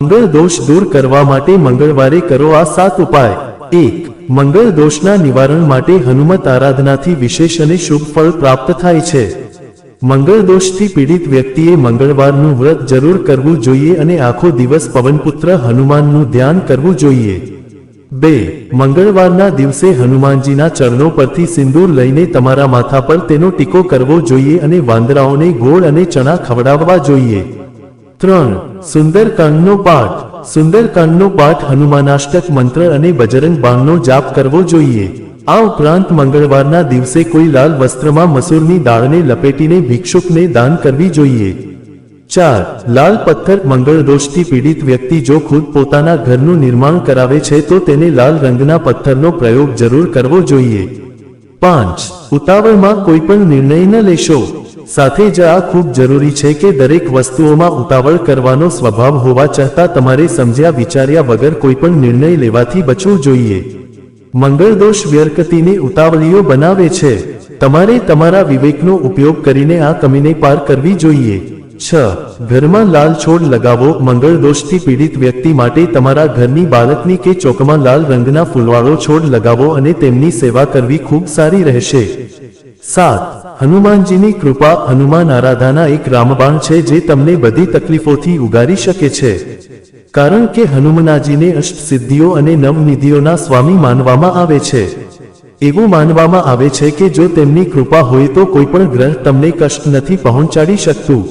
મંગળ દોષ દૂર કરવા માટે મંગળવારે કરો આ 7 ઉપાય। 1. મંગળ દોષના નિવારણ માટે હનુમત આરાધનાથી વિશેષ અને શુભ ફળ પ્રાપ્ત થાય છે। મંગળ દોષથી પીડિત વ્યક્તિએ મંગળવારનું વ્રત જરૂર કરવું જોઈએ અને આખો દિવસ પવનપુત્ર હનુમાનનું ધ્યાન કરવું જોઈએ। 2. મંગળવારના દિવસે હનુમાનજીના ચરણો પરથી સિંદૂર લઈને તમારા માથા પર તેનો ટીકો કરવો જોઈએ અને વાંદરાઓને ગોળ અને ચણા ખવડાવવા જોઈએ। 3. સુંદરકાંડનો પાઠ। સુંદરકાંડનો પાઠ હનુમાનાષ્ટક મંત્ર અને બજરંગ બાણનો જાપ કરવો જોઈએ। આ ઉપરાંત મંગળવારના દિવસે કોઈ લાલ વસ્ત્રમાં મસૂરની દાળને લપેટીને ભિક્ષુકને દાન કરવી જોઈએ। 4. લાલ પથ્થર। મંગળ દોષથી પીડિત વ્યક્તિ જો ખુદ પોતાના ઘરનું નિર્માણ કરાવે છે તો તેને લાલ રંગના પથ્થરનો પ્રયોગ જરૂર કરવો જોઈએ। 5. ઉતાવળમાં કોઈ પણ નિર્ણય ન લેશો। સાથે જ આ ખૂબ જરૂરી છે કે દરેક વસ્તુઓમાં ઉતાવળ કરવાનો સ્વભાવ હોવા છતાં તમારે સમજ્યા વિચાર્યા વગર કોઈ પણ નિર્ણય લેવાથી બચવું જોઈએ। મંગળ દોષ વ્યક્તિને ઉતાવળીઓ બનાવે છે। તમારે તમારા વિવેકનો ઉપયોગ કરીને આ કમીને પાર કરવી જોઈએ। 6. ઘરમાં લાલ છોડ લગાવો। મંગળ દોષથી પીડિત વ્યક્તિ માટે તમારા ઘરની બાળકની કે ચોકમાં લાલ રંગના ફૂલવાળો છોડ લગાવો અને તેમની સેવા કરવી ખૂબ સારી રહેશે। 7. હનુમાનજીની કૃપા। હનુમાન આરાધના એક રામબાણ છે જે તમને બધી તકલીફોથી ઉગારી શકે છે, કારણ કે હનુમાનજીને અષ્ટસિદ્ધિઓ અને નવનિધિઓના સ્વામી માનવામાં આવે છે। એવું માનવામાં આવે છે કે જો તેમની કૃપા હોય તો કોઈ પણ ગ્રહ તમને કષ્ટ નથી પહોંચાડી શકતું।